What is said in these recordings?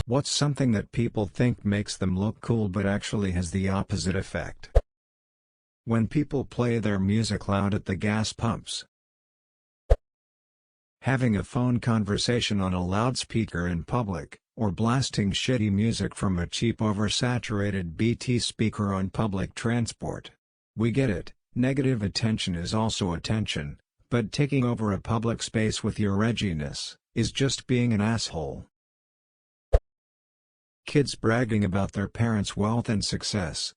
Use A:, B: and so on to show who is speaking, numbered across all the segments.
A: What's something that people think makes them look cool but actually has the opposite effect? When people play their music loud at the gas pumps. Having a phone conversation on a loudspeaker in public, or blasting shitty music from a cheap oversaturated BT speaker on public transport. We get it, negative attention is also attention, but taking over a public space with your edginess is just being an asshole. Kids bragging about their parents' wealth and success.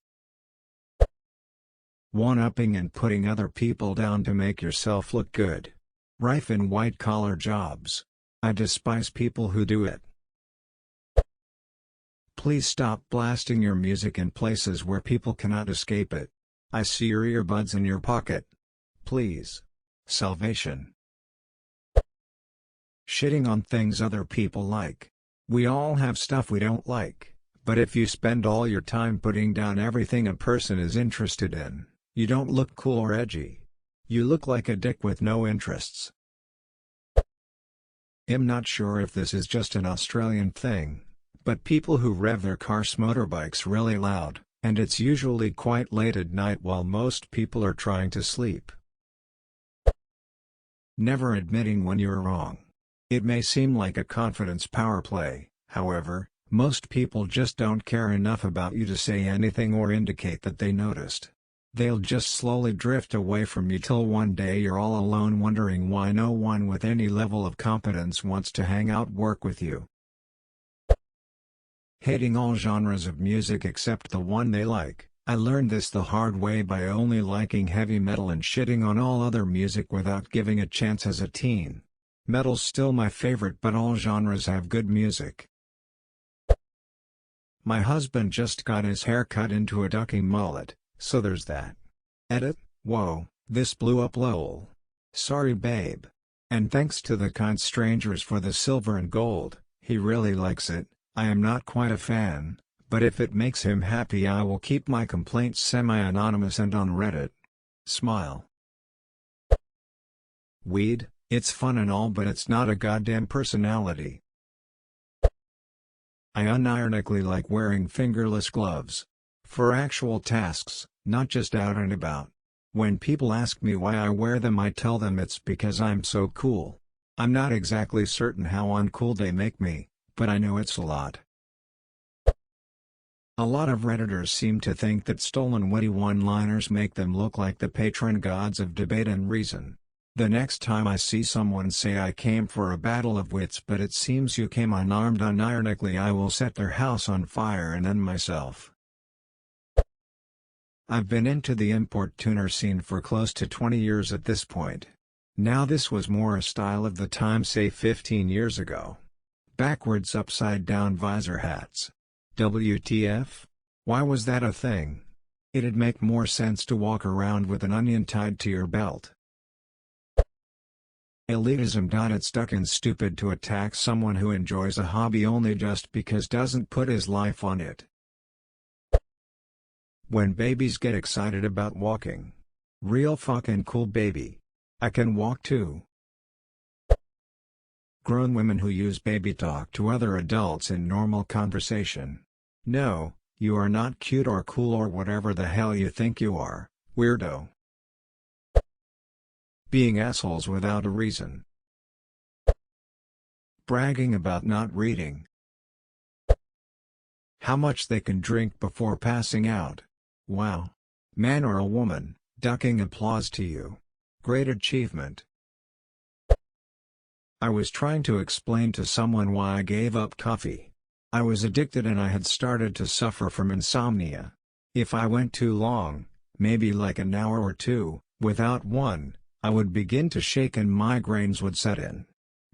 A: One-upping and putting other people down to make yourself look good. Rife in white-collar jobs. I despise people who do it. Please stop blasting your music in places where people cannot escape it. I see your earbuds in your pocket. Please. Salvation. Shitting on things other people like. We all have stuff we don't like, but if you spend all your time putting down everything a person is interested in, you don't look cool or edgy. You look like a dick with no interests. I'm not sure if this is just an Australian thing, but people who rev their cars' motorbikes really loud, and it's usually quite late at night while most people are trying to sleep. Never admitting when you're wrong. It may seem like a confidence power play, however, most people just don't care enough about you to say anything or indicate that they noticed. They'll just slowly drift away from you till one day you're all alone wondering why no one with any level of competence wants to hang out work with you. Hating all genres of music except the one they like. I learned this the hard way by only liking heavy metal and shitting on all other music without giving a chance as a teen. Metal's still my favorite, but all genres have good music. My husband just got his hair cut into a ducking mullet, so there's that. Edit, whoa, this blew up lol. Sorry babe. And thanks to the kind strangers for the silver and gold, he really likes it. I am not quite a fan, but if it makes him happy I will keep my complaints semi-anonymous and on Reddit. Smile. Weed, it's fun and all but it's not a goddamn personality. I unironically like wearing fingerless gloves. For actual tasks, not just out and about. When people ask me why I wear them I tell them it's because I'm so cool. I'm not exactly certain how uncool they make me, but I know it's a lot. A lot of Redditors seem to think that stolen witty one-liners make them look like the patron gods of debate and reason. The next time I see someone say I came for a battle of wits but it seems you came unarmed unironically I will set their house on fire and end myself. I've been into the import tuner scene for close to 20 years at this point. Now this was more a style of the time say 15 years ago. Backwards upside down visor hats. WTF? Why was that a thing? It'd make more sense to walk around with an onion tied to your belt. Elitism. It's fucking stupid to attack someone who enjoys a hobby only just because doesn't put his life on it. When babies get excited about walking. Real fucking cool baby. I can walk too. Grown women who use baby talk to other adults in normal conversation. No, you are not cute or cool or whatever the hell you think you are, weirdo. Being assholes without a reason. Bragging about not reading. How much they can drink before passing out. Wow. Man or a woman, ducking applause to you. Great achievement. I was trying to explain to someone why I gave up coffee. I was addicted and I had started to suffer from insomnia. If I went too long, maybe like an hour or two, without one, I would begin to shake and migraines would set in.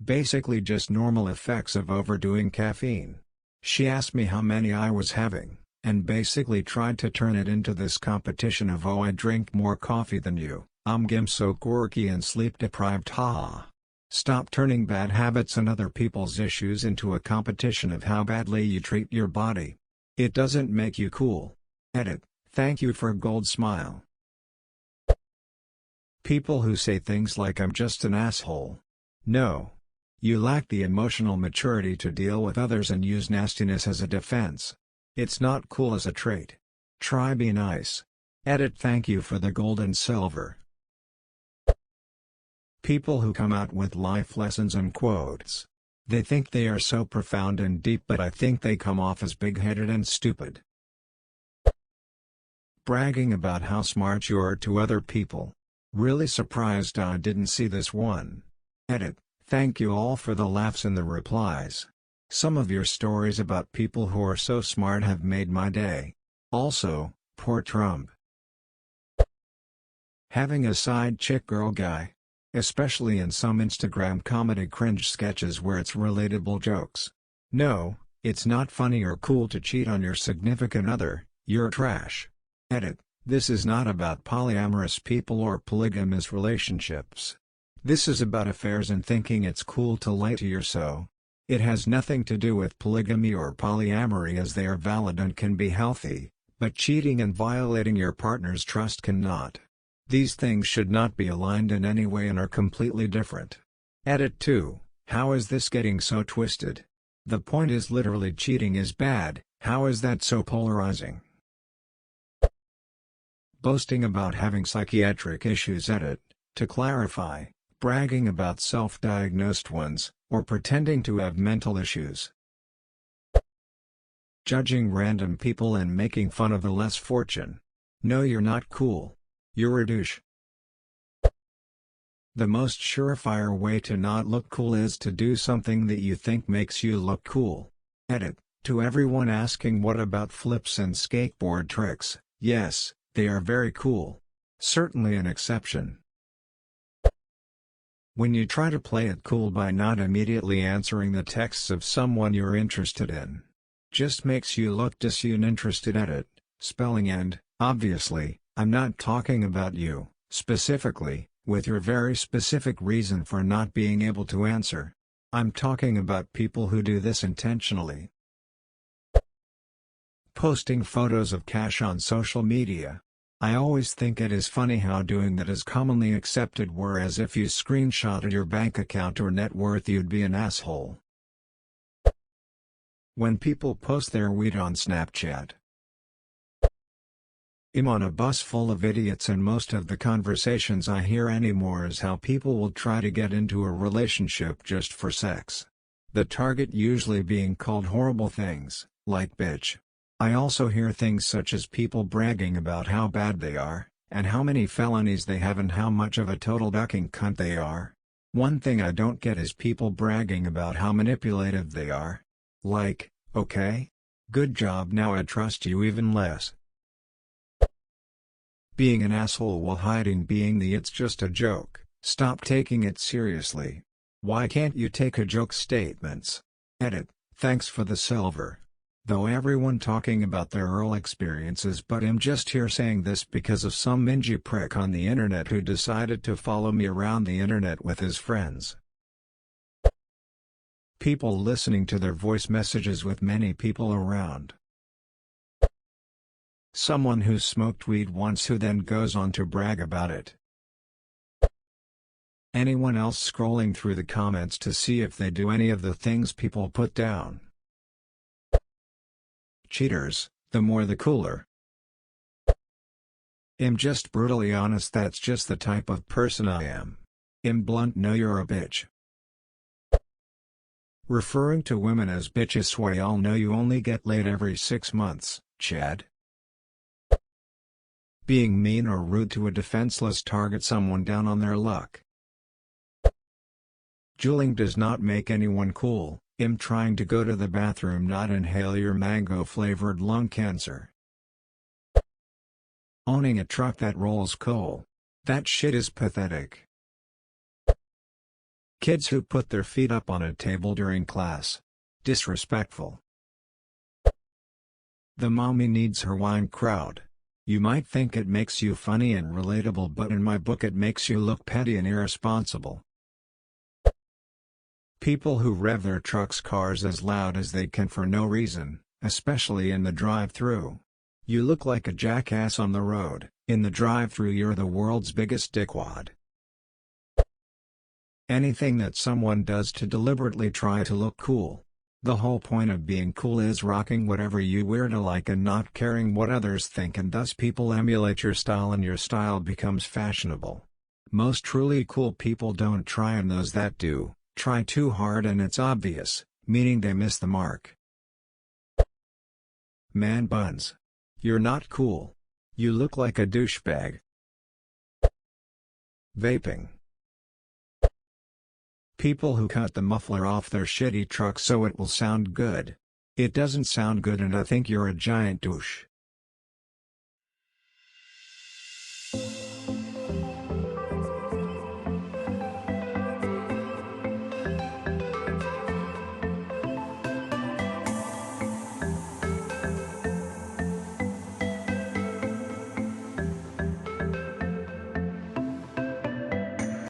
A: Basically just normal effects of overdoing caffeine. She asked me how many I was having, and basically tried to turn it into this competition of oh I drink more coffee than you, I'm so quirky and sleep deprived haha. Stop turning bad habits and other people's issues into a competition of how badly you treat your body. It doesn't make you cool. Edit, thank you for a gold smile. People who say things like I'm just an asshole. No. You lack the emotional maturity to deal with others and use nastiness as a defense. It's not cool as a trait. Try be nice. Edit. Thank you for the gold and silver. People who come out with life lessons and quotes. They think they are so profound and deep, but I think they come off as big-headed and stupid. Bragging about how smart you are to other people. Really surprised I didn't see this one. Edit. Thank you all for the laughs and the replies. Some of your stories about people who are so smart have made my day. Also, poor Trump. Having a side chick girl guy. Especially in some Instagram comedy cringe sketches where it's relatable jokes. No, it's not funny or cool to cheat on your significant other, you're trash. Edit. This is not about polyamorous people or polygamous relationships. This is about affairs and thinking it's cool to lie to your so. It has nothing to do with polygamy or polyamory, as they are valid and can be healthy, but cheating and violating your partner's trust cannot. These things should not be aligned in any way and are completely different. Edit 2. How is this getting so twisted? The point is literally cheating is bad, how is that so polarizing? Boasting about having psychiatric issues. Edit. To clarify, bragging about self-diagnosed ones, or pretending to have mental issues. Judging random people and making fun of the less fortunate. No, you're not cool. You're a douche. The most surefire way to not look cool is to do something that you think makes you look cool. Edit. To everyone asking what about flips and skateboard tricks, yes, they are very cool. Certainly an exception. When you try to play it cool by not immediately answering the texts of someone you're interested in, just makes you look disinterested. Edit. Spelling and, obviously, I'm not talking about you, specifically, with your very specific reason for not being able to answer. I'm talking about people who do this intentionally. Posting photos of cash on social media. I always think it is funny how doing that is commonly accepted, whereas if you screenshotted your bank account or net worth you'd be an asshole. When people post their weed on Snapchat. I'm on a bus full of idiots, and most of the conversations I hear anymore is how people will try to get into a relationship just for sex. The target usually being called horrible things, like bitch. I also hear things such as people bragging about how bad they are, and how many felonies they have and how much of a total ducking cunt they are. One thing I don't get is people bragging about how manipulative they are. Like, okay? Good job, now I trust you even less. Being an asshole while hiding being the "it's just a joke, stop taking it seriously. Why can't you take a joke" statements. Edit. Thanks for the silver. Though everyone talking about their early experiences, but I'm just here saying this because of some mingy prick on the internet who decided to follow me around the internet with his friends. People listening to their voice messages with many people around. Someone who smoked weed once who then goes on to brag about it. Anyone else scrolling through the comments to see if they do any of the things people put down. Cheaters, the more the cooler. I'm just brutally honest, that's just the type of person I am. I'm blunt, no you're a bitch. Referring to women as bitches, we all know you only get laid every 6 months, Chad. Being mean or rude to a defenseless target, someone down on their luck. Juuling does not make anyone cool. I'm trying to go to the bathroom, not inhale your mango-flavored lung cancer. Owning a truck that rolls coal. That shit is pathetic. Kids who put their feet up on a table during class. Disrespectful. The mommy needs her wine crowd. You might think it makes you funny and relatable, but in my book it makes you look petty and irresponsible. People who rev their cars as loud as they can for no reason, especially in the drive-thru. You look like a jackass on the road. In the drive-thru you're the world's biggest dickwad. Anything that someone does to deliberately try to look cool. The whole point of being cool is rocking whatever you wear to like and not caring what others think, and thus people emulate your style and your style becomes fashionable. Most truly cool people don't try, and those that do, try too hard and it's obvious, meaning they miss the mark. Man buns. You're not cool. You look like a douchebag. Vaping. People who cut the muffler off their shitty truck so it will sound good. It doesn't sound good and I think you're a giant douche.